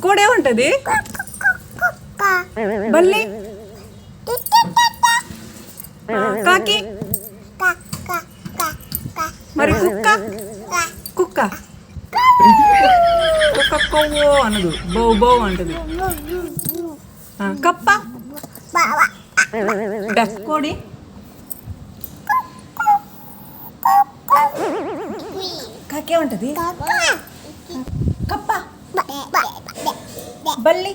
కోడేముంటది? బల్లి, కాకి, మరి కుక్క కుక్క కుక్క కొవ్వో అనదు, బౌ బౌ అంటది. కప్ప, కోడి, కాకేముంటది? కప్ప, బల్లి,